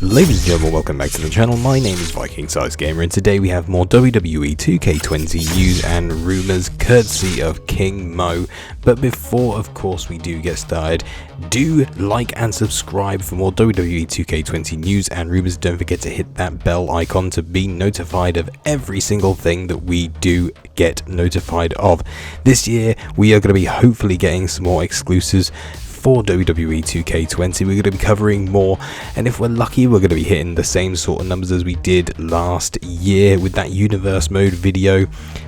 Ladies and gentlemen, welcome back to the channel. My name is Viking Size Gamer, and today we have more WWE 2K20 news and rumours courtesy of King Mo. But before, of course, we do get started, do like and subscribe for more WWE 2K20 news and rumours. Don't forget to hit that bell icon to be notified of every single thing that we do get notified of. This year, we are going to be hopefully getting some more exclusives for WWE 2K20. We're going to be covering more, and if we're lucky, we're going to be hitting the same sort of numbers as we did last year with that universe mode video,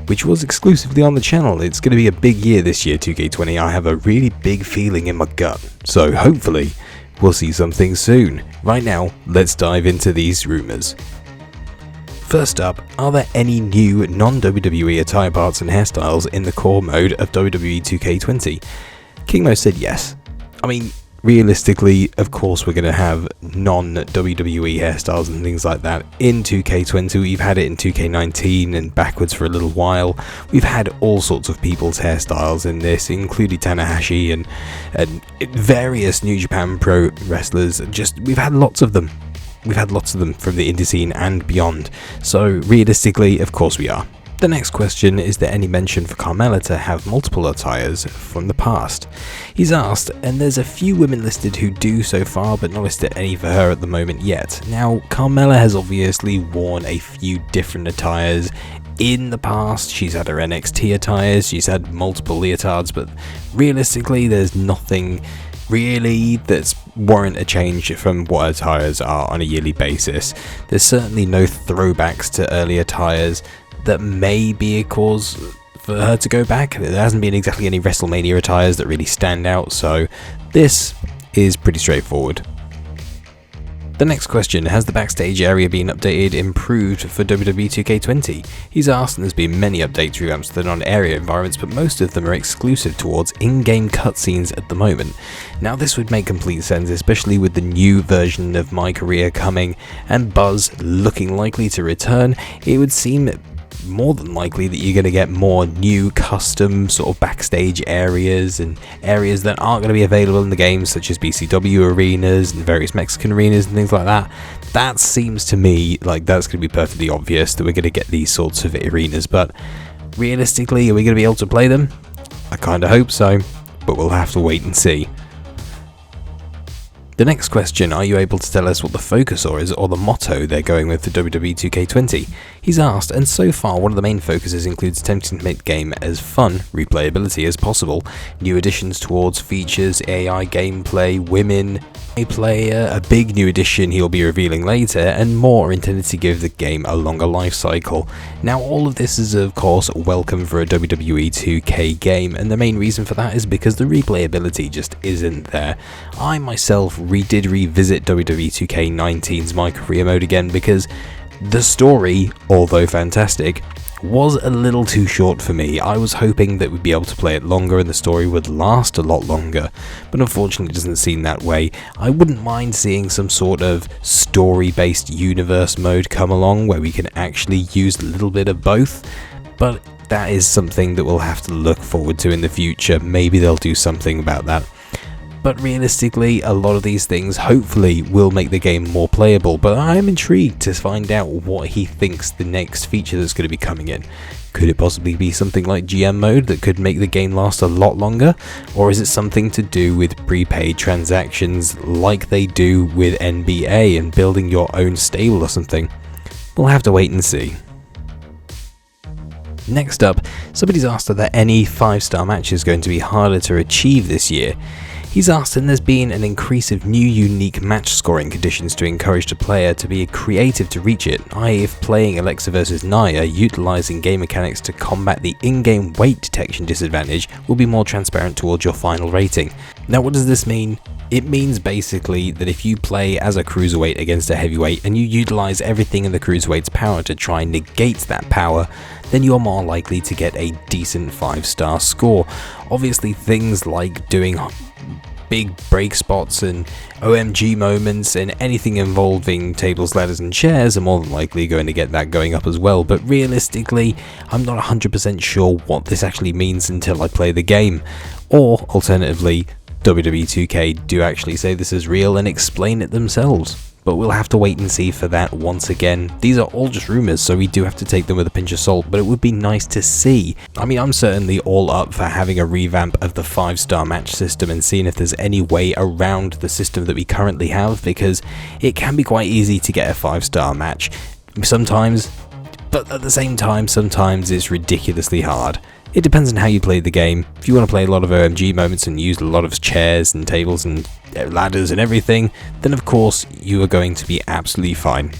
which was exclusively on the channel. It's going to be a big year this year, 2K20. I have a really big feeling in my gut, so hopefully we'll see something soon. Right now, let's dive into these rumours. First up, are there any new non-WWE attire parts and hairstyles in the core mode of WWE 2K20? King Mo said yes. I mean, realistically, of course, we're going to have non-WWE hairstyles and things like that in 2K20. We've had it in 2K19 and backwards for a little while. We've had all sorts of people's hairstyles in this, including Tanahashi and various New Japan Pro wrestlers. We've had lots of them. We've had lots of them from the indie scene and beyond. So, realistically, of course we are. The next question, is there any mention for Carmella to have multiple attires from the past? He's asked, and there's a few women listed who do so far, but not listed any for her at the moment yet. Now, Carmella has obviously worn a few different attires in the past. She's had her NXT attires, she's had multiple leotards, but realistically there's nothing really that's warrant a change from what attires are on a yearly basis. There's certainly no throwbacks to early attires that may be a cause for her to go back. There hasn't been exactly any WrestleMania attires that really stand out, so this is pretty straightforward. The next question, has the backstage area been updated, improved for WWE 2K20? He's asked, and there's been many updates revamps to the non-area environments, but most of them are exclusive towards in-game cutscenes at the moment. Now this would make complete sense, especially with the new version of My Career coming and Buzz looking likely to return. It would seem more than likely that you're going to get more new custom sort of backstage areas and areas that aren't going to be available in the game, such as BCW arenas and various Mexican arenas and things like that. That seems to me like that's going to be perfectly obvious that we're going to get these sorts of arenas, but realistically, are we going to be able to play them? I kind of hope so, but we'll have to wait and see. The next question, are you able to tell us what the focus is or the motto they're going with for WWE 2K20? He's asked, and so far one of the main focuses includes attempting to make the game as fun, replayability as possible, new additions towards features, AI gameplay, women, a player, a big new addition he'll be revealing later, and more are intended to give the game a longer life cycle. Now all of this is of course welcome for a WWE 2K game, and the main reason for that is because the replayability just isn't there. I myself did revisit WWE 2K19's My Career mode again because the story, although fantastic, was a little too short for me. I was hoping that we'd be able to play it longer and the story would last a lot longer, but unfortunately it doesn't seem that way. I wouldn't mind seeing some sort of story-based universe mode come along where we can actually use a little bit of both, but that is something that we'll have to look forward to in the future. Maybe they'll do something about that. But realistically, a lot of these things hopefully will make the game more playable, but I am intrigued to find out what he thinks the next feature that's going to be coming in. Could it possibly be something like GM mode that could make the game last a lot longer? Or is it something to do with prepaid transactions like they do with NBA and building your own stable or something? We'll have to wait and see. Next up, somebody's asked, are there any 5-star matches going to be harder to achieve this year? He's asked, and there's been an increase of new unique match scoring conditions to encourage the player to be creative to reach it, i.e. if playing Alexa vs Nia, utilising game mechanics to combat the in-game weight detection disadvantage will be more transparent towards your final rating. Now what does this mean? It means basically that if you play as a cruiserweight against a heavyweight and you utilise everything in the cruiserweight's power to try and negate that power, then you're more likely to get a decent 5-star score. Obviously things like doing big break spots and OMG moments and anything involving tables, ladders and chairs are more than likely going to get that going up as well, but realistically I'm not 100% sure what this actually means until I play the game. Or alternatively, WWE 2K do actually say this is real and explain it themselves. but we'll have to wait and see for that once again. These are all just rumours, so we do have to take them with a pinch of salt, but it would be nice to see. I mean, I'm certainly all up for having a revamp of the 5-star match system and seeing if there's any way around the system that we currently have, because it can be quite easy to get a 5-star match sometimes, but at the same time, sometimes it's ridiculously hard. It depends on how you play the game. If you want to play a lot of OMG moments and use a lot of chairs and tables and ladders and everything, then of course you are going to be absolutely fine.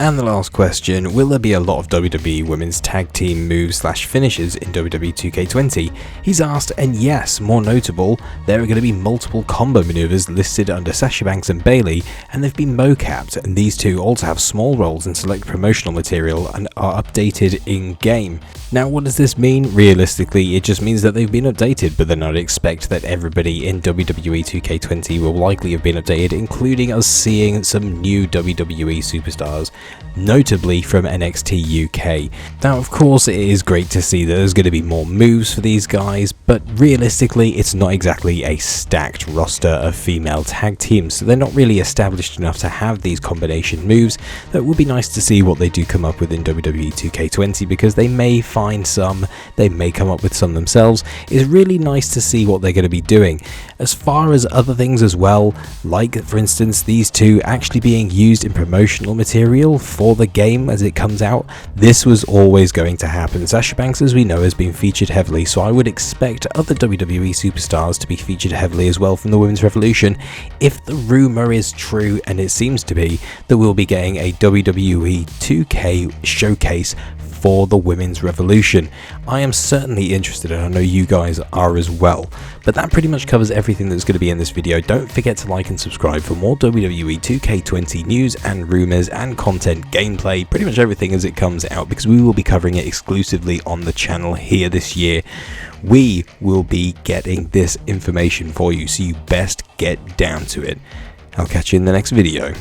And the last question, will there be a lot of WWE Women's Tag Team moves / finishes in WWE 2K20? He's asked, and yes, more notable, there are going to be multiple combo maneuvers listed under Sasha Banks and Bayley, and they've been mocapped, and these two also have small roles in select promotional material and are updated in-game. Now, what does this mean? Realistically, it just means that they've been updated, but then I'd expect that everybody in WWE 2K20 will likely have been updated, including us seeing some new WWE superstars, notably from NXT UK. Now, of course, it is great to see that there's going to be more moves for these guys, but realistically, it's not exactly a stacked roster of female tag teams, so they're not really established enough to have these combination moves. That would be nice to see what they do come up with in WWE 2K20, because they may find some, they may come up with some themselves. It's really nice to see what they're going to be doing. As far as other things as well, like for instance these two actually being used in promotional material for the game as it comes out, this was always going to happen. Sasha Banks, as we know, has been featured heavily, so I would expect other WWE superstars to be featured heavily as well from the Women's Revolution. If the rumour is true, and it seems to be, that we'll be getting a WWE 2K showcase for the Women's Revolution. I am certainly interested, and I know you guys are as well. But that pretty much covers everything that's going to be in this video. Don't forget to like and subscribe for more WWE 2K20 news and rumours and content, gameplay, pretty much everything as it comes out, because we will be covering it exclusively on the channel here this year. We will be getting this information for you, so you best get down to it. I'll catch you in the next video.